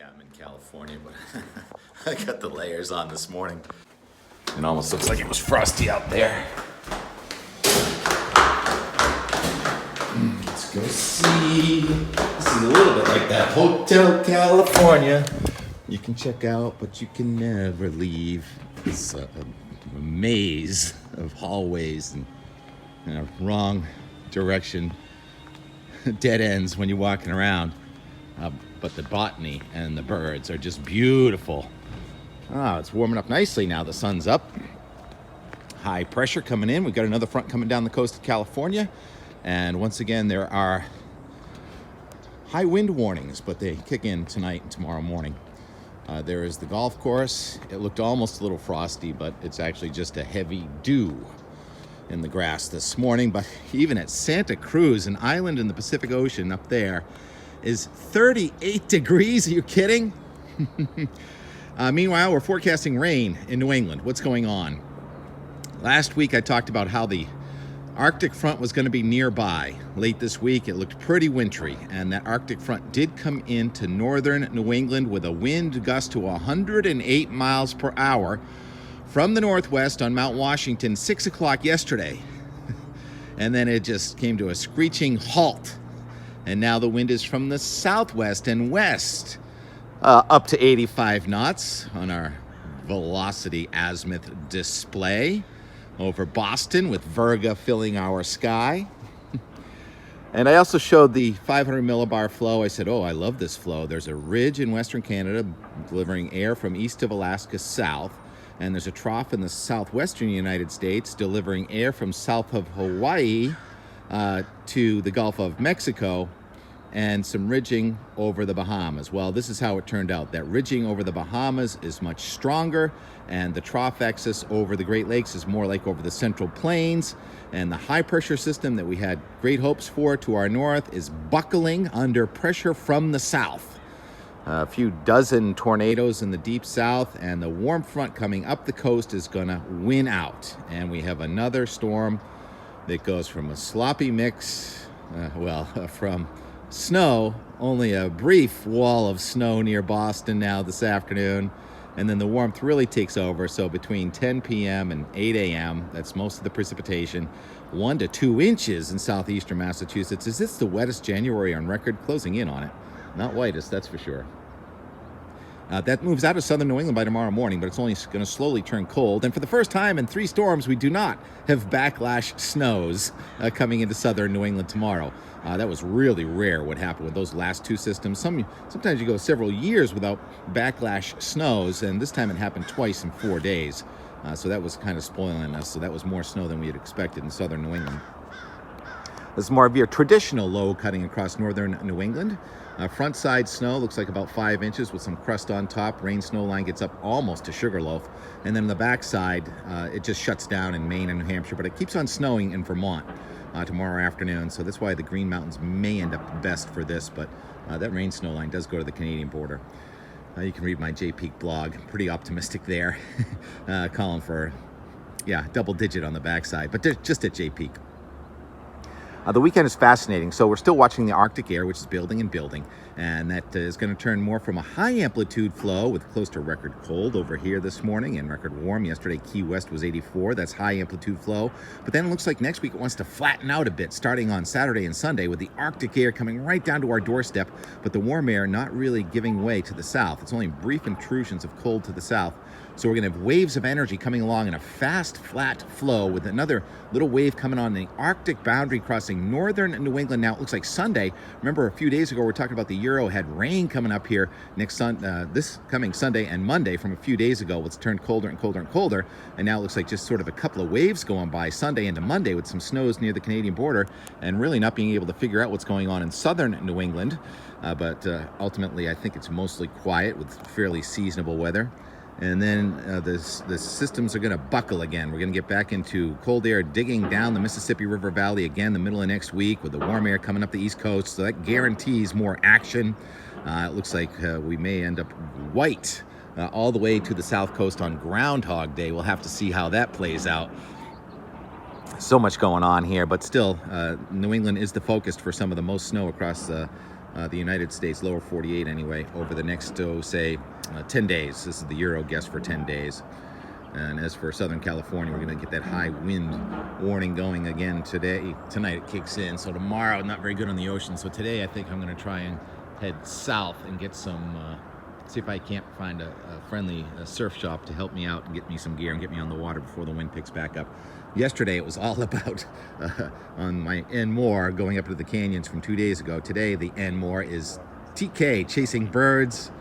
Yeah, I'm in California, but I got the layers on this morning. It almost looks like it was frosty out there. Let's go see. This is a little bit like that Hotel California. You can check out, but you can never leave. It's a maze of hallways and wrong direction, dead ends when you're walking around. But the botany and the birds are just beautiful. It's warming up nicely now. The sun's up. High pressure coming in. We've got another front coming down the coast of California. And once again, there are high wind warnings, but they kick in tonight and tomorrow morning. There is the golf course. It looked almost a little frosty, but it's actually just a heavy dew in the grass this morning. But even at Santa Cruz, an island in the Pacific Ocean up there, is 38 degrees. Are you kidding? Meanwhile, we're forecasting rain in New England. What's going on? Last week, I talked about how the Arctic front was going to be nearby. Late this week, it looked pretty wintry, and that Arctic front did come into northern New England with a wind gust to 108 miles per hour from the northwest on Mount Washington, 6 o'clock yesterday. And then it just came to a screeching halt. And now the wind is from the southwest and west, up to 85 knots on our velocity azimuth display over Boston, with Virga filling our sky. And I also showed the 500 millibar flow. I said, I love this flow. There's a ridge in western Canada delivering air from east of Alaska south, and there's a trough in the southwestern United States delivering air from south of Hawaii to the Gulf of Mexico, and some ridging over the Bahamas. Well, this is how it turned out. That ridging over the Bahamas is much stronger, and the trough axis over the Great Lakes is more like over the Central Plains, and the high pressure system that we had great hopes for to our north is buckling under pressure from the south. A few dozen tornadoes in the deep south, and the warm front coming up the coast is gonna win out. And we have another storm that goes from a sloppy mix, from snow, only a brief wall of snow near Boston now this afternoon, and then the warmth really takes over. So between 10 p.m. and 8 a.m., that's most of the precipitation, 1 to 2 inches in southeastern Massachusetts. Is this the wettest January on record? Closing in on it. Not whitest, that's for sure. That moves out of southern New England by tomorrow morning, but it's only going to slowly turn cold. And for the first time in 3 storms, we do not have backlash snows coming into southern New England tomorrow. That was really rare what happened with those last 2 systems. Sometimes you go several years without backlash snows, and this time it happened twice in 4 days. So that was kind of spoiling us. So that was more snow than we had expected in southern New England. This is more of your traditional low cutting across northern New England. Front side snow looks like about 5 inches with some crust on top. Rain snow line gets up almost to Sugarloaf. And then on the back side, it just shuts down in Maine and New Hampshire, but it keeps on snowing in Vermont tomorrow afternoon. So that's why the Green Mountains may end up best for this, but that rain snow line does go to the Canadian border. You can read my J-Peak blog. Pretty optimistic there. Calling for, double digit on the backside, but they're just at J-Peak. The weekend is fascinating. So we're still watching the Arctic air, which is building and building, and that is going to turn more from a high amplitude flow with close to record cold over here this morning and record warm. Yesterday, Key West was 84. That's high amplitude flow. But then it looks like next week it wants to flatten out a bit, starting on Saturday and Sunday, with the Arctic air coming right down to our doorstep, but the warm air not really giving way to the south. It's only brief intrusions of cold to the south. So we're going to have waves of energy coming along in a fast, flat flow, with another little wave coming on the Arctic boundary crossing northern New England. Now it looks like Sunday. Remember, a few days ago we were talking about the Euro had rain coming up here this coming Sunday and Monday from a few days ago. It's turned colder and colder and colder, and now it looks like just sort of a couple of waves going by Sunday into Monday with some snows near the Canadian border, and really not being able to figure out what's going on in southern New England. But ultimately, I think it's mostly quiet with fairly seasonable weather. And then the systems are going to buckle again. We're going to get back into cold air digging down the Mississippi River Valley again the middle of next week, with the warm air coming up the East Coast. So that guarantees more action. It looks like we may end up white all the way to the South Coast on Groundhog Day. We'll have to see how that plays out. So much going on here, but still, New England is the focus for some of the most snow across the United States, lower 48 anyway, over the next, say, 10 days. This is the Euro guess for 10 days. And as for Southern California, we're going to get that high wind warning going again today. Tonight it kicks in. So tomorrow, not very good on the ocean. So today I think I'm going to try and head south and get some, see if I can't find a friendly surf shop to help me out and get me some gear and get me on the water before the wind picks back up. Yesterday it was all about, on my N more, going up to the canyons from 2 days ago. Today the N more is TK, chasing birds.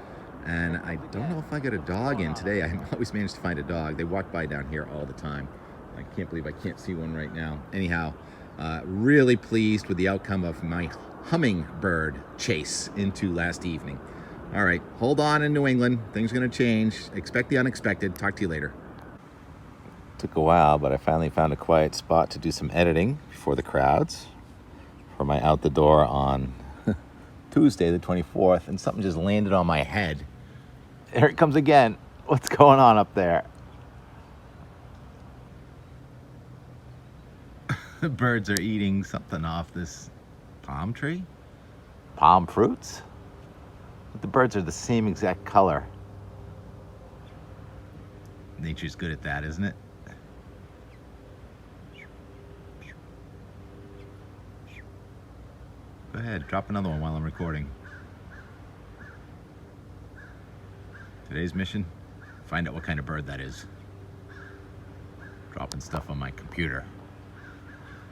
And I don't know if I got a dog in today. I always manage to find a dog. They walk by down here all the time. I can't believe I can't see one right now. Anyhow, really pleased with the outcome of my hummingbird chase into last evening. All right, hold on in New England. Things are going to change. Expect the unexpected. Talk to you later. Took a while, but I finally found a quiet spot to do some editing before the crowds for my out the door on Tuesday the 24th, and something just landed on my head. Here it comes again. What's going on up there? The birds are eating something off this palm tree. Palm fruits? But the birds are the same exact color. Nature's good at that, isn't it? Go ahead, drop another one while I'm recording. Today's mission, find out what kind of bird that is. Dropping stuff on my computer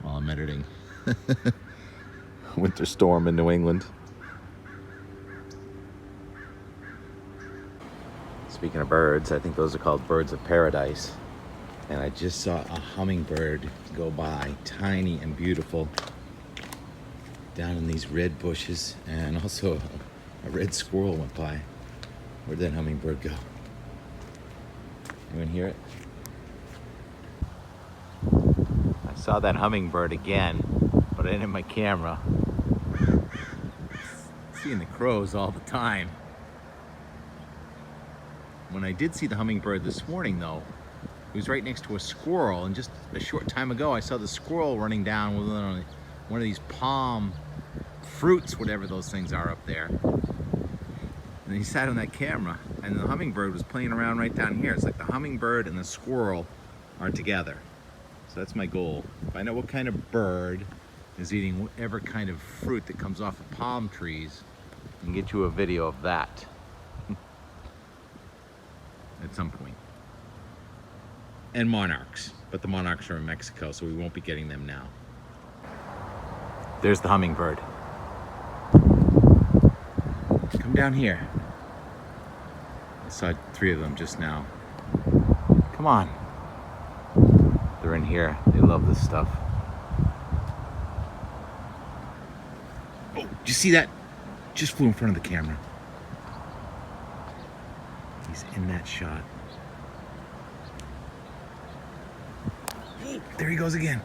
while I'm editing. Winter storm in New England. Speaking of birds, I think those are called birds of paradise. And I just saw a hummingbird go by, tiny and beautiful, down in these red bushes, and also a red squirrel went by. Where'd that hummingbird go? Anyone hear it? I saw that hummingbird again, but I didn't have my camera. Seeing the crows all the time. When I did see the hummingbird this morning though, it was right next to a squirrel, and just a short time ago I saw the squirrel running down with one of these palm fruits, whatever those things are up there. And he sat on that camera, and the hummingbird was playing around right down here. It's like the hummingbird and the squirrel are together. So that's my goal. Find out what kind of bird is eating whatever kind of fruit that comes off of palm trees and get you a video of that at some point. And monarchs, but the monarchs are in Mexico, so we won't be getting them now. There's the hummingbird. Come down here. I saw 3 of them just now. Come on. They're in here. They love this stuff. Oh, did you see that? Just flew in front of the camera. He's in that shot. Oh, there he goes again.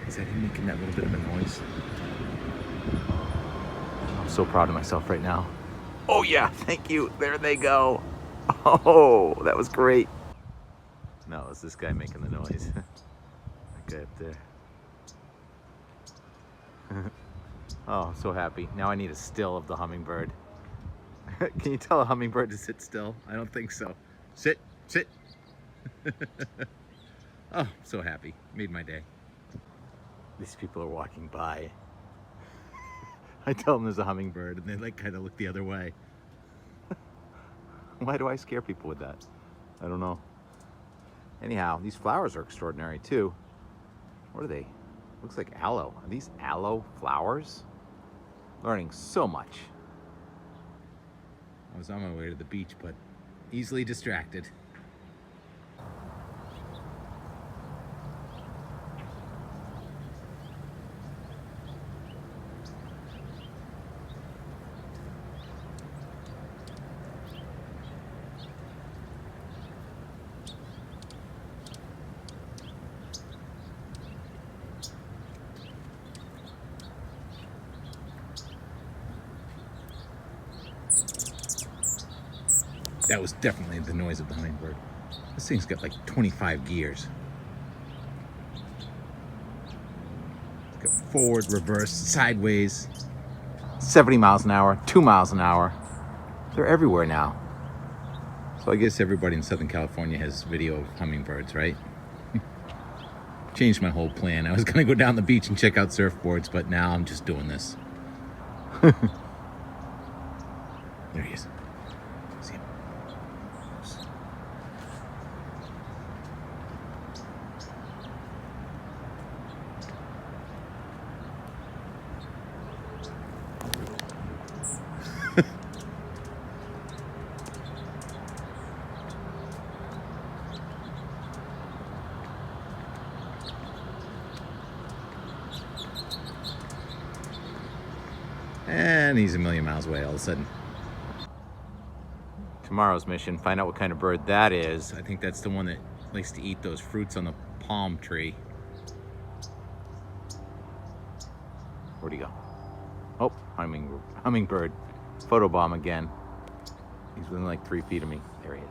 Is that him making that little bit of a noise? I'm so proud of myself right now. Oh yeah, thank you. There they go. Oh, that was great. No, it's this guy making the noise. That guy up there. Oh, I'm so happy. Now I need a still of the hummingbird. Can you tell a hummingbird to sit still? I don't think so. Sit, sit. Oh, I'm so happy. Made my day. These people are walking by. I tell them there's a hummingbird and they like kind of look the other way. Why do I scare people with that? I don't know. Anyhow, these flowers are extraordinary too. What are they? Looks like aloe. Are these aloe flowers? Learning so much. I was on my way to the beach, but easily distracted. That was definitely the noise of the hummingbird. This thing's got like 25 gears. Go forward, reverse, sideways. 70 miles an hour, 2 miles an hour. They're everywhere now. So I guess everybody in Southern California has video of hummingbirds, right? Changed my whole plan. I was gonna go down the beach and check out surfboards, but now I'm just doing this. There he is. See him? And he's a million miles away all of a sudden. Tomorrow's mission, find out what kind of bird that is. I think that's the one that likes to eat those fruits on the palm tree. Where'd he go? Oh, hummingbird. Photobomb again. He's within like 3 feet of me. There he is.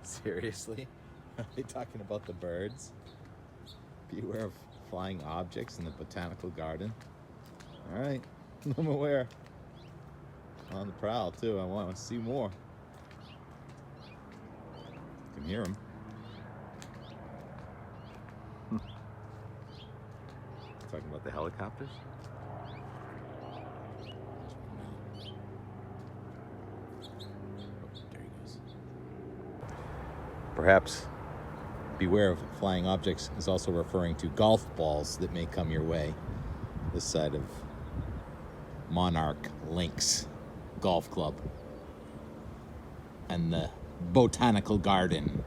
Seriously? Are they talking about the birds? Beware of flying objects in the botanical garden. All right, I'm aware. On the prowl too. I want to see more. You can hear them. Talking about the helicopters? Perhaps beware of flying objects is also referring to golf balls that may come your way this side of Monarch Links Golf Club and the botanical garden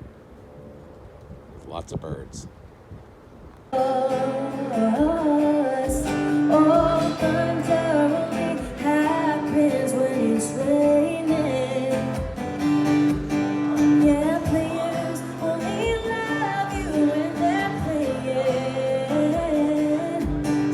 with lots of birds. All comes out.